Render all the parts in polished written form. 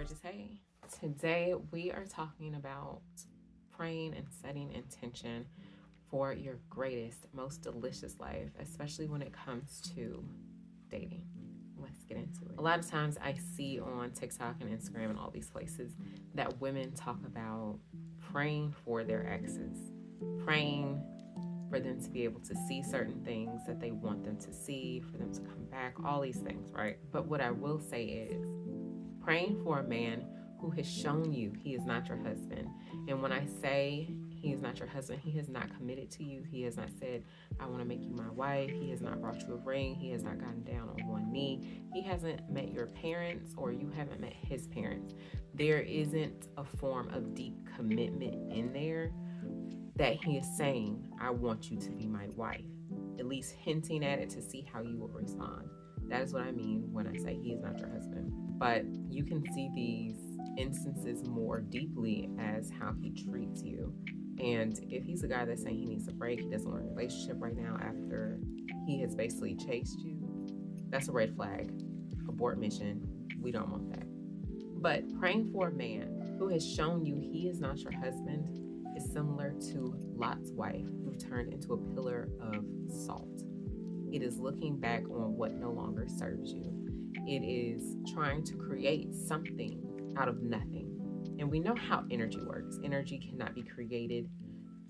gorgeous. Hey. Today we are talking about praying and setting intention for your greatest, most delicious life, especially when it comes to dating. Let's get into it. A lot of times I see on TikTok and Instagram and all these places that women talk about praying for their exes, praying for them to be able to see certain things that they want them to see, for them to come back, all these things, right? But what I will say is praying for a man who has shown you he is not your husband. And when I say he is not your husband, he has not committed to you. He has not said, I want to make you my wife. He has not brought you a ring. He has not gotten down on one knee. He hasn't met your parents, or you haven't met his parents. There isn't a form of deep commitment in there that he is saying, I want you to be my wife, at least hinting at it to see how you will respond. That is what I mean when I say he is not your husband. But you can see these instances more deeply as how he treats you. And if he's a guy that's saying he needs a break, he doesn't want a relationship right now after he has basically chased you, that's a red flag. Abort mission. We don't want that. But praying for a man who has shown you he is not your husband is similar to Lot's wife, who turned into a pillar of salt. It is looking back on what no longer serves you. It is trying to create something out of nothing. And we know how energy works. Energy cannot be created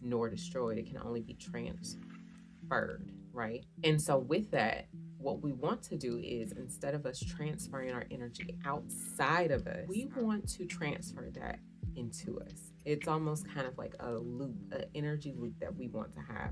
nor destroyed. It can only be transferred, right? And so with that, what we want to do is, instead of us transferring our energy outside of us, we want to transfer that into us. It's almost kind of like a loop, an energy loop that we want to have.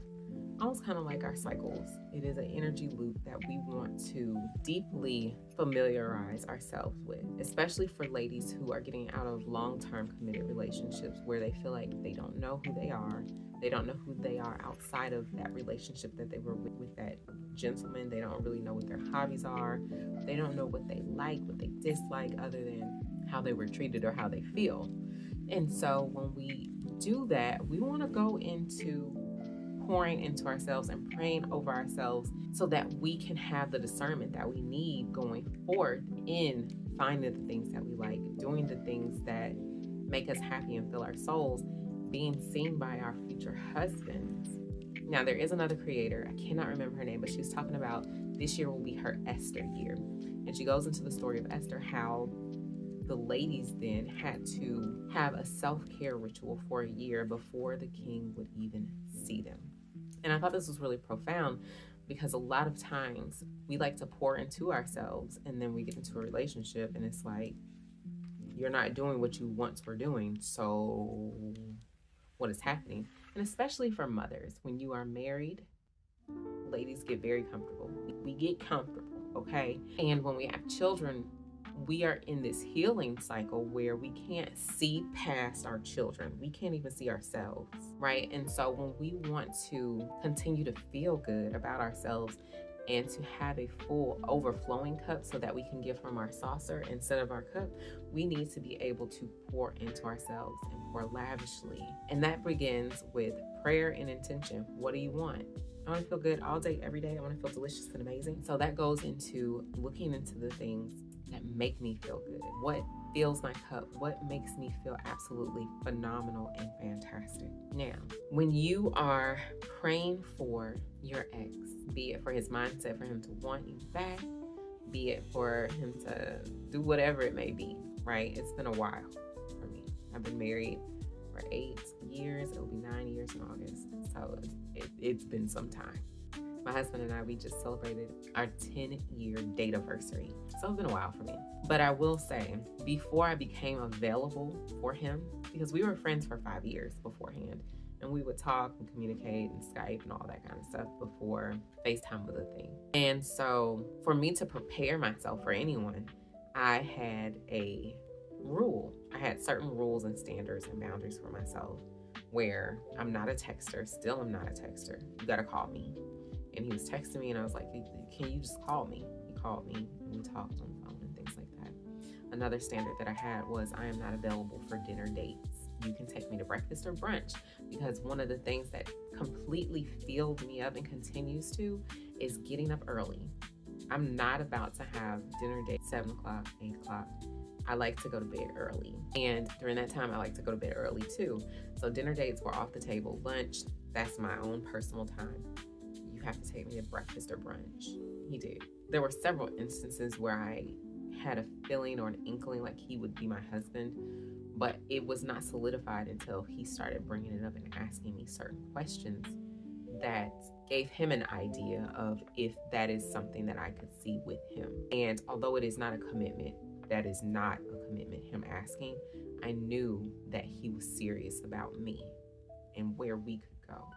Almost kind of like our cycles. It is an energy loop that we want to deeply familiarize ourselves with, especially for ladies who are getting out of long-term committed relationships where they feel like they don't know who they are. They don't know who they are outside of that relationship that they were with that gentleman. They don't really know what their hobbies are. They don't know what they like, what they dislike, other than how they were treated or how they feel. And so when we do that, we want to go into pouring into ourselves and praying over ourselves so that we can have the discernment that we need going forward in finding the things that we like, doing the things that make us happy and fill our souls, being seen by our future husbands. Now, there is another creator, I cannot remember her name, but she was talking about this year will be her Esther year. And she goes into the story of Esther, how the ladies then had to have a self-care ritual for a year before the king would even see them. And I thought this was really profound, because a lot of times we like to pour into ourselves and then we get into a relationship and it's like, you're not doing what you once were doing. So what is happening? And especially for mothers, when you are married, ladies get very comfortable. We get comfortable, okay? And when we have children, we are in this healing cycle where we can't see past our children. We can't even see ourselves, right? And so when we want to continue to feel good about ourselves and to have a full overflowing cup so that we can give from our saucer instead of our cup, we need to be able to pour into ourselves and pour lavishly. And that begins with prayer and intention. What do you want? I want to feel good all day, every day. I want to feel delicious and amazing. So that goes into looking into the things that make me feel good. What fills my cup? What makes me feel absolutely phenomenal and fantastic? Now, when you are praying for your ex, be it for his mindset, for him to want you back, be it for him to do whatever it may be, right? It's been a while for me. I've been married for 8 years. It'll be 9 years in August. So it's been some time. My husband and I, we just celebrated our 10-year date anniversary. So it's been a while for me. But I will say, before I became available for him, because we were friends for 5 years beforehand, and we would talk and communicate and Skype and all that kind of stuff before FaceTime was a thing. And so for me to prepare myself for anyone, I had a rule. I had certain rules and standards and boundaries for myself, where I'm not a texter. Still, I'm not a texter. You gotta call me. And he was texting me and I was like, can you just call me? He called me and we talked on the phone and things like that. Another standard that I had was I am not available for dinner dates. You can take me to breakfast or brunch, because one of the things that completely filled me up and continues to is getting up early. I'm not about to have dinner dates 7 o'clock, 8 o'clock. I like to go to bed early. And during that time, I like to go to bed early too. So dinner dates were off the table. Lunch, that's my own personal time. You have to take me to breakfast or brunch. He did. There were several instances where I had a feeling or an inkling like he would be my husband, but it was not solidified until he started bringing it up and asking me certain questions that gave him an idea of if that is something that I could see with him. And although it is not a commitment, that is not a commitment, him asking, I knew that he was serious about me and where we could go.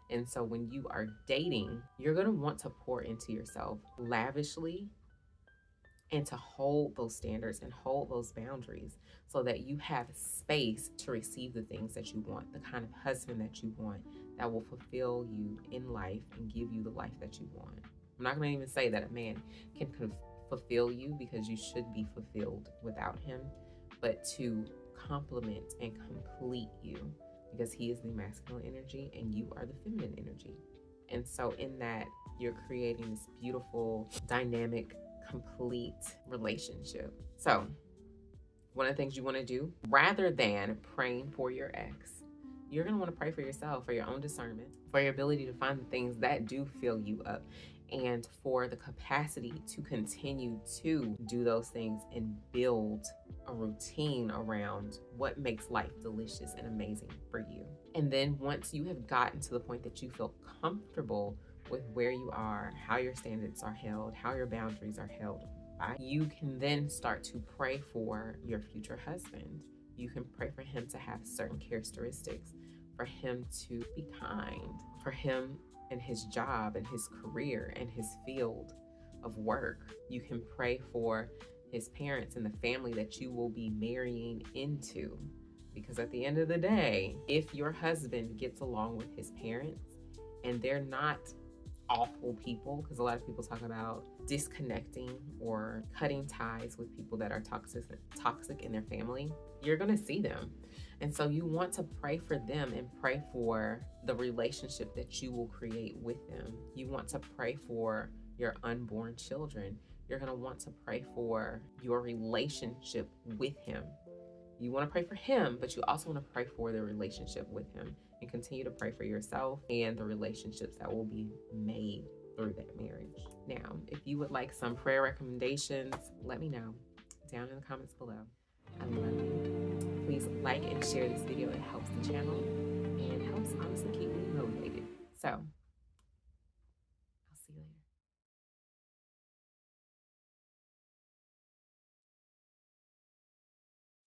And so when you are dating, you're going to want to pour into yourself lavishly and to hold those standards and hold those boundaries so that you have space to receive the things that you want, the kind of husband that you want that will fulfill you in life and give you the life that you want. I'm not going to even say that a man can fulfill you, because you should be fulfilled without him, but to complement and complete you, because he is the masculine energy and you are the feminine energy. And so in that, you're creating this beautiful, dynamic, complete relationship. So one of the things you want to do, rather than praying for your ex, you're going to want to pray for yourself, for your own discernment, for your ability to find the things that do fill you up, and for the capacity to continue to do those things and build a routine around what makes life delicious and amazing for you. And then once you have gotten to the point that you feel comfortable with where you are, how your standards are held, how your boundaries are held, you can then start to pray for your future husband. You can pray for him to have certain characteristics, for him to be kind, for him and his job and his career and his field of work. You can pray for his parents and the family that you will be marrying into. Because at the end of the day, if your husband gets along with his parents and they're not awful people, because a lot of people talk about disconnecting or cutting ties with people that are toxic in their family, you're going to see them. And so you want to pray for them and pray for the relationship that you will create with them. You want to pray for your unborn children. You're going to want to pray for your relationship with him. You want to pray for him, but you also want to pray for the relationship with him, and continue to pray for yourself and the relationships that will be made through that marriage. Now, if you would like some prayer recommendations, let me know down in the comments below. I love you. Please like and share this video. It helps the channel and helps honestly keep me motivated. So, I'll see you later.